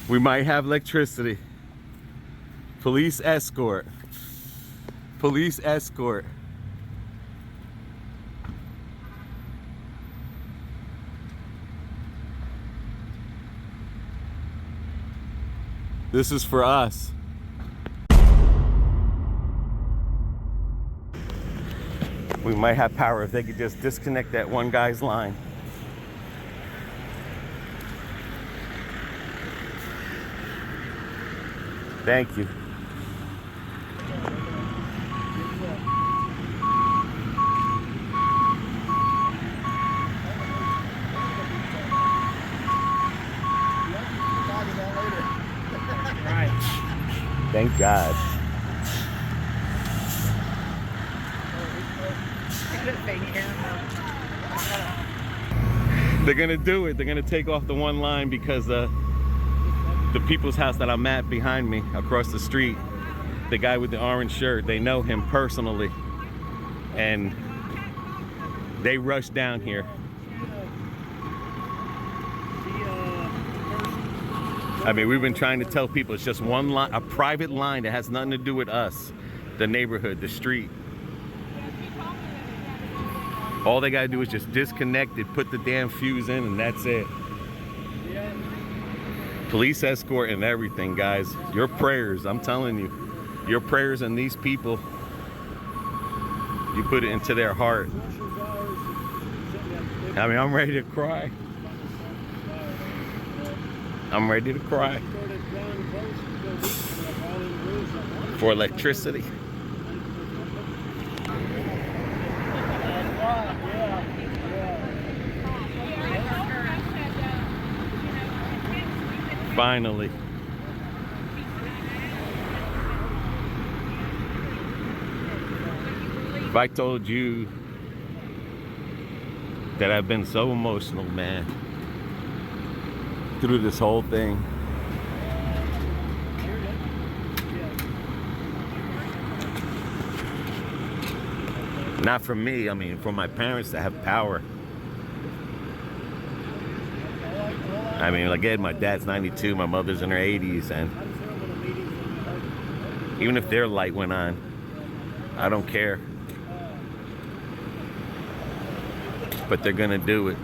We might have electricity. Police escort. Police escort. This is for us. We might have power if they could just disconnect that one guy's line. Thank you. Thank God. They're gonna do it. They're gonna take off the one line because the people's house that I'm at behind me, across the street, the guy with the orange shirt, they know him personally, and they rushed down here. I mean, we've been trying to tell people it's just one line, a private line that has nothing to do with us, the neighborhood, the street. All they gotta do is just disconnect it, put the damn fuse in, and that's it. Police escort and everything, guys. Your prayers, I'm telling you. Your prayers and these people, you put it into their heart. I mean, I'm ready to cry. I'm ready to cry. For electricity. Finally. If I told you that I've been so emotional, man, through this whole thing. Not for me, I mean, for my parents to have power. I mean, again, my dad's 92, my mother's in her 80s, and even if their light went on, I don't care. But they're gonna do it.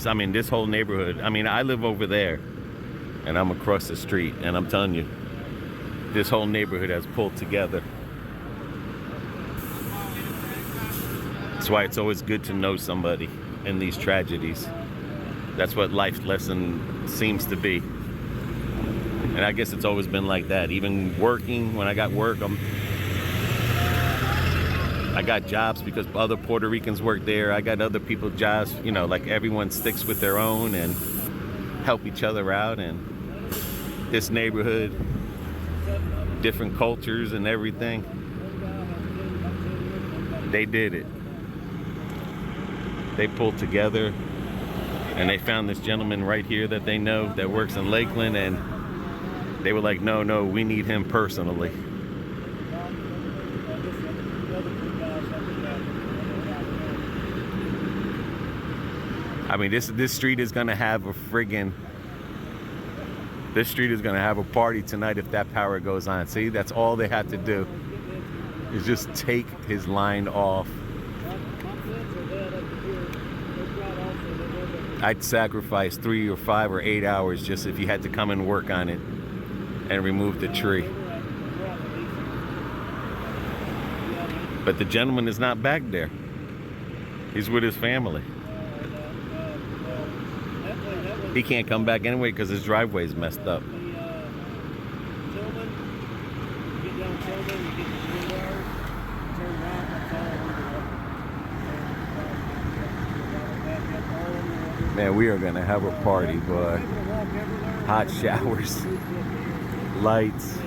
I mean, this whole neighborhood, I mean, I live over there and I'm across the street, and I'm telling you, this whole neighborhood has pulled together. That's why it's always good to know somebody in these tragedies. That's what life lesson seems to be. And I guess it's always been like that. Even working, when I got work, I got jobs because other Puerto Ricans work there. I got other people's jobs, you know, like everyone sticks with their own and help each other out. And this neighborhood, different cultures and everything, they did it. They pulled together and they found this gentleman right here that they know that works in Lakeland, and they were like, no, we need him personally. I mean, this street is gonna have a this street is gonna have a party tonight if that power goes on. See, that's all they had to do, is just take his line off. I'd sacrifice 3 or 5 or 8 hours just if you had to come and work on it and remove the tree. But the gentleman is not back there. He's with his family. He can't come back anyway because his driveway's messed up. Man, we are gonna have a party, boy. Hot showers, lights,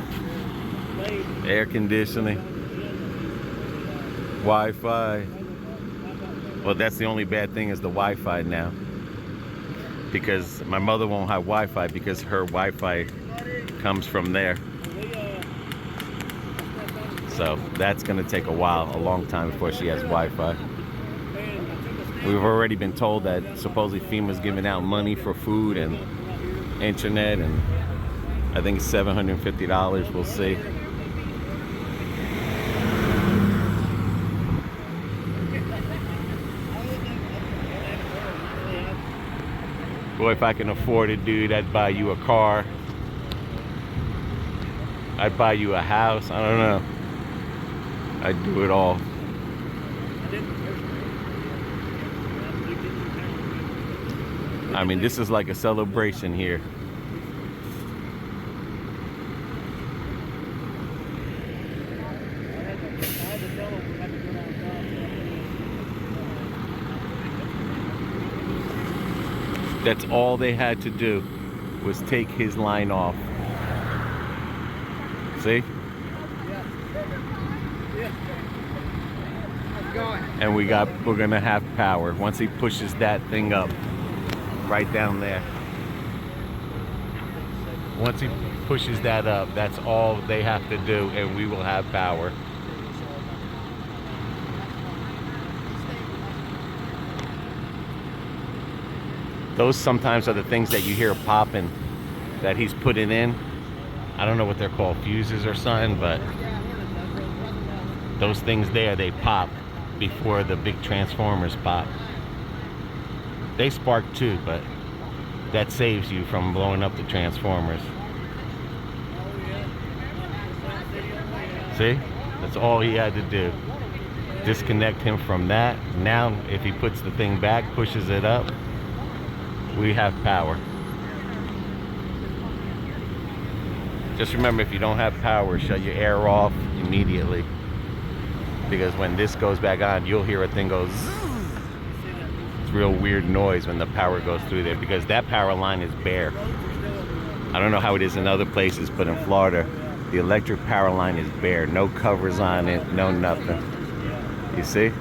air conditioning, Wi-Fi. Well, that's the only bad thing is the Wi-Fi now. because my mother won't have Wi-Fi because her Wi-Fi comes from there. So that's gonna take a while, a long time before she has Wi-Fi. We've already been told that supposedly FEMA's giving out money for food and internet, and I think $750, we'll see. Boy, if I can afford it, dude, I'd buy you a car. I'd buy you a house. I don't know. I'd do it all. I mean, this is like a celebration here. That's all they had to do was take his line off. See? And we're gonna have power once he pushes that thing up right down there. Once he pushes that up, that's all they have to do, and we will have power. Those sometimes are the things that you hear popping that he's putting in. I don't know what they're called, fuses or something, but those things there, they pop before the big transformers pop. They spark too, but that saves you from blowing up the transformers. See? That's all he had to do. Disconnect him from that. Now, if he puts the thing back, pushes it up, we have power. Just remember, if you don't have power, shut your air off immediately. Because when this goes back on, you'll hear a thing go zzz. It's real weird noise when the power goes through there, because that power line is bare. I don't know how it is in other places, but in Florida, the electric power line is bare. No covers on it, no nothing. You see?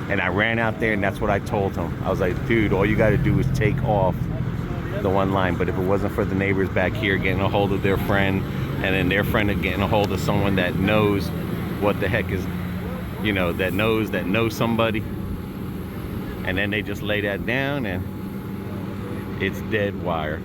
And I ran out there, and that's what I told him. I was like, dude, all you got to do is take off the one line. But if it wasn't for the neighbors back here getting a hold of their friend, and then their friend getting a hold of someone that knows what the heck is, you know, that knows somebody, and then they just lay that down, and it's dead wire.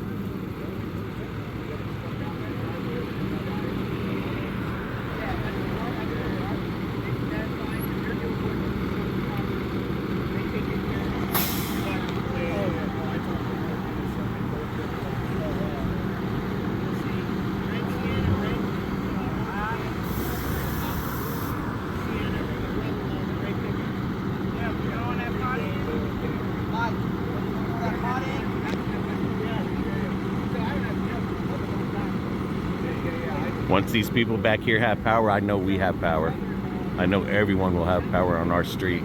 Once these people back here have power, I know we have power. I know everyone will have power on our street.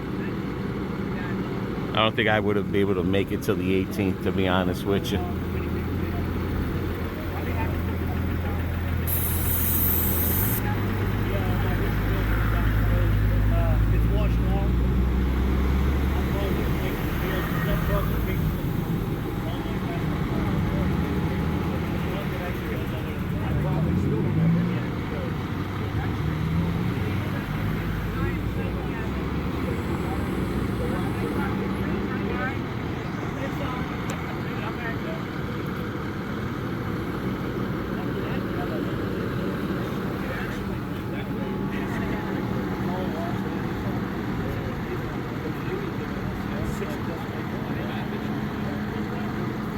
I don't think I would have been able to make it till the 18th, to be honest with you.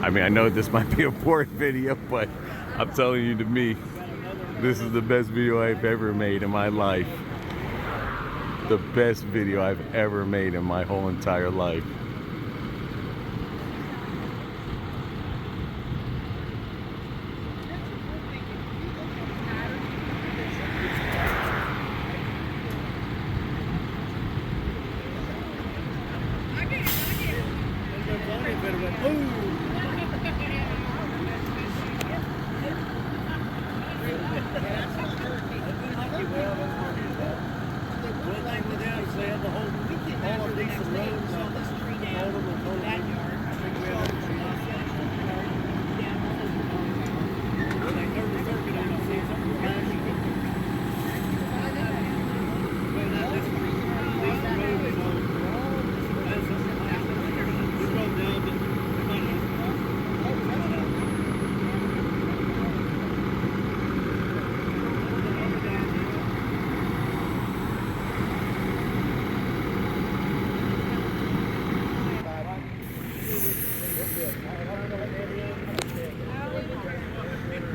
I mean, I know this might be a boring video, but I'm telling you, to me, this is the best video I've ever made in my life. The best video I've ever made in my whole entire life.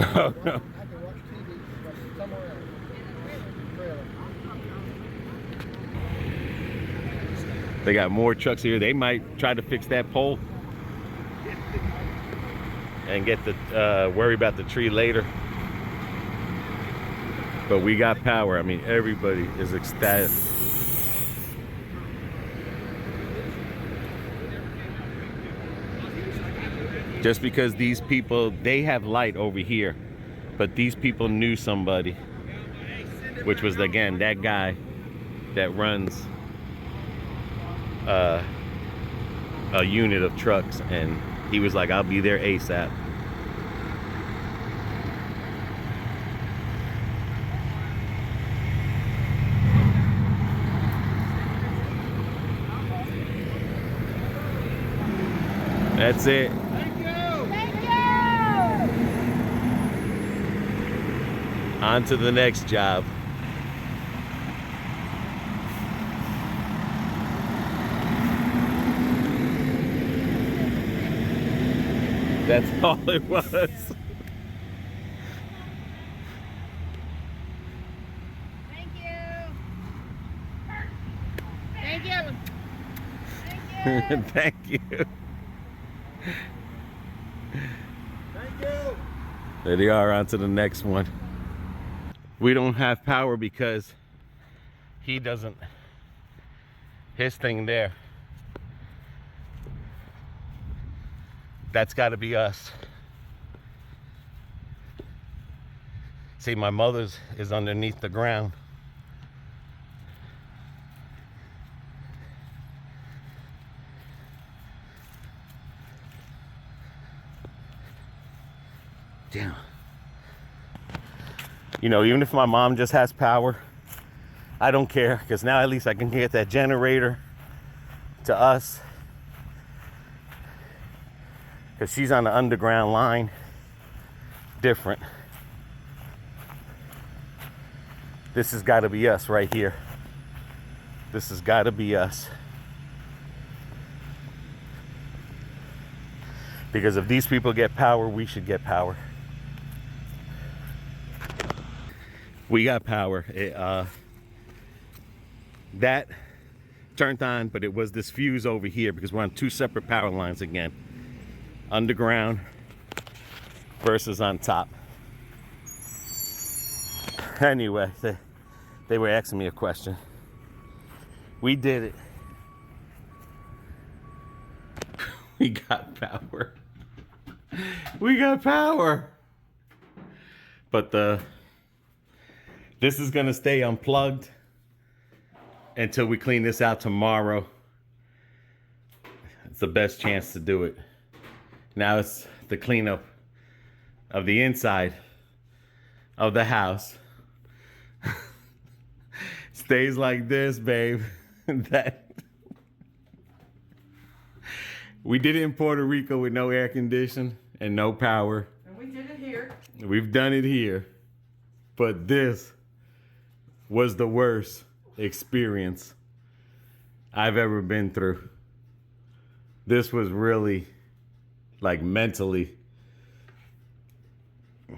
Oh, no. I can watch TV somewhere else. Trailer. They got more trucks here. They might try to fix that pole and get the worry about the tree later. But we got power. I mean, everybody is ecstatic. Just because these people, they have light over here, but these people knew somebody, which was, again, that guy that runs a unit of trucks, and he was like, I'll be there ASAP. That's it. On to the next job. That's all it was. Thank you. Thank you. Thank you. Thank you. Thank you. There they are, on to the next one. We don't have power because he doesn't, his thing there, that's got to be us. See, my mother's is underneath the ground. Damn. You know, even if my mom just has power, I don't care, because now at least I can get that generator to us, because she's on the underground line. Different. This has got to be us right here. This has got to be us. Because if these people get power, we should get power. We got power. That turned on, but it was this fuse over here because we're on two separate power lines again. Underground versus on top. Anyway, they were asking me a question. We did it. We got power. We got power. But this is gonna stay unplugged until we clean this out tomorrow. It's the best chance to do it. Now it's the cleanup of the inside of the house. Stays like this, babe. That we did it in Puerto Rico with no air conditioning and no power. And we did it here. We've done it here. But this was the worst experience I've ever been through. This was really, like, mentally,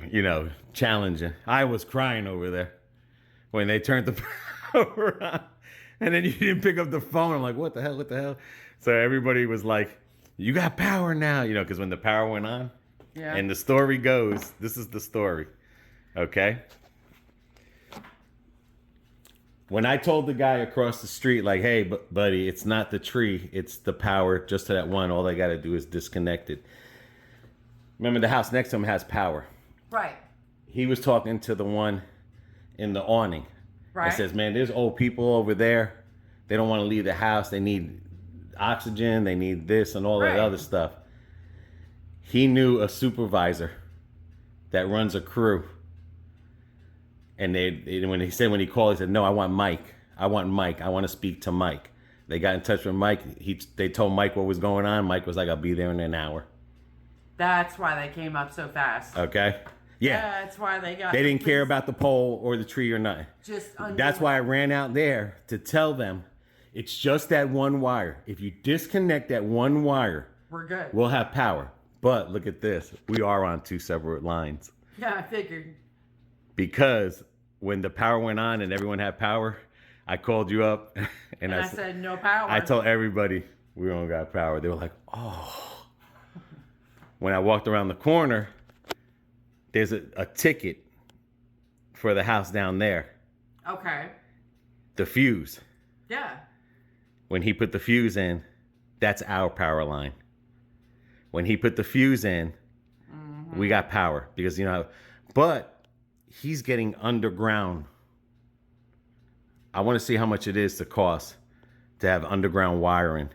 you know, challenging. I was crying over there when they turned the power on. And then you didn't pick up the phone. I'm like, what the hell, what the hell? So everybody was like, you got power now, you know, because when the power went on. Yeah. And the story goes, this is the story, okay? When I told the guy across the street, like, hey, buddy, it's not the tree, it's the power just to that one. All they got to do is disconnect it. Remember, the house next to him has power. Right. He was talking to the one in the awning. Right. He says, man, there's old people over there. They don't want to leave the house. They need oxygen. They need this and all that other stuff. He knew a supervisor that runs a crew. And when he called, he said, no, I want Mike. I want Mike. I want to speak to Mike. They got in touch with Mike. They told Mike what was going on. Mike was like, I'll be there in an hour. That's why they came up so fast. Okay? Yeah. That's why they got... They didn't care about the pole or the tree or nothing. That's why I ran out there to tell them it's just that one wire. If you disconnect that one wire, we're good. We'll have power. But look at this. We are on two separate lines. Yeah, I figured. Because when the power went on and everyone had power, I called you up and I said, no power. I told everybody we don't got power. They were like, oh. When I walked around the corner, there's a ticket for the house down there. Okay. The fuse. Yeah. When he put the fuse in, that's our power line. When he put the fuse in, we got power because, you know, but he's getting underground. I want to see how much it is to cost to have underground wiring.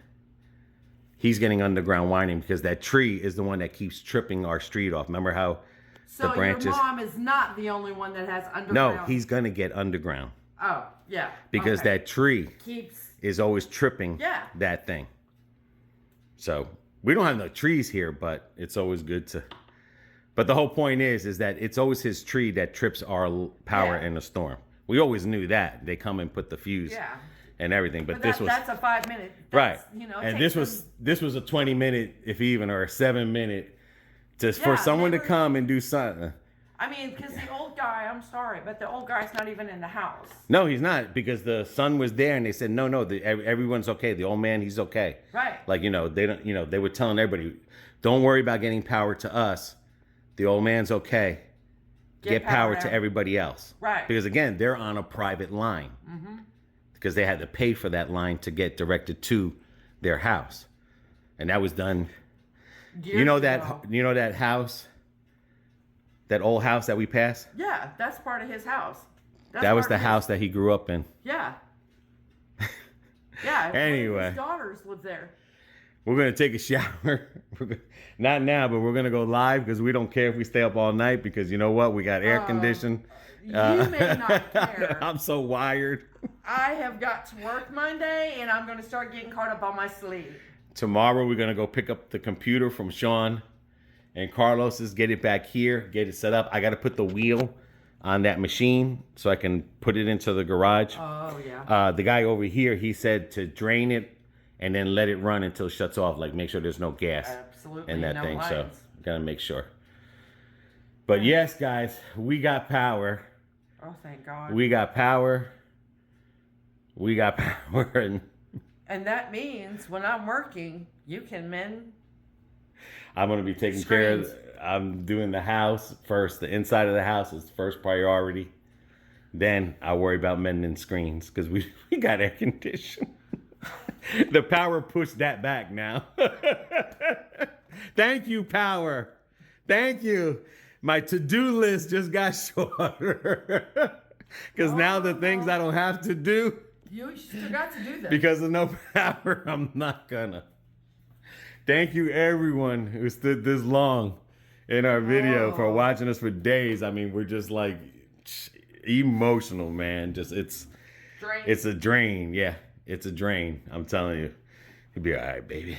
He's getting underground wiring because that tree is the one that keeps tripping our street off. Remember how So the branches... your mom is not the only one that has underground? No, he's going to get underground. Oh, yeah. Because okay. that tree keeps is always tripping that thing. So we don't have no trees here, but it's always good to... But the whole point is that it's always his tree that trips our power in a storm. We always knew that. They come and put the fuse and everything. But this was... That's a 5 minute. Right. You know, and this was a 20 minute, if even, or a 7 minute, just for someone to come and do something. I mean, because the old guy, I'm sorry, but the old guy's not even in the house. No, he's not, because the son was there and they said, no, everyone's okay. The old man, he's okay. Right. Like, you know, they don't, you know, they were telling everybody, don't worry about getting power to us. The old man's okay. Get power to everybody else. Right. Because again, they're on a private line. Because they had to pay for that line to get directed to their house. And that was done. You know that house? That old house that we passed? Yeah, that's part of his house. That was the house that he grew up in. Yeah. Yeah. Anyway. His daughters live there. We're going to take a shower. Not now, but we're going to go live because we don't care if we stay up all night because you know what? We got air conditioned. You may not care. I'm so wired. I have got to work Monday and I'm going to start getting caught up on my sleep. Tomorrow we're going to go pick up the computer from Sean and Carlos's, get it back here, get it set up. I got to put the wheel on that machine so I can put it into the garage. Oh, yeah. The guy over here, he said to drain it and then let it run until it shuts off. Like make sure there's no gas in that thing. Lines. So gotta make sure. But yes, guys, we got power. Oh, thank God. We got power. We got power. And that means when I'm working, you can mend. I'm going to be taking care of, I'm doing the house first. The inside of the house is first priority. Then I'll worry about mending screens because we got air conditioning. The power pushed that back now. Thank you, power. Thank you. My to-do list just got shorter. Because now the things I don't have to do. You still got to do this. Because of no power, I'm not gonna. Thank you, everyone who stood this long in our video for watching us for days. I mean, we're just like emotional, man. Just it's a drain. Yeah, it's a drain. I'm telling you. You'll be all right, baby.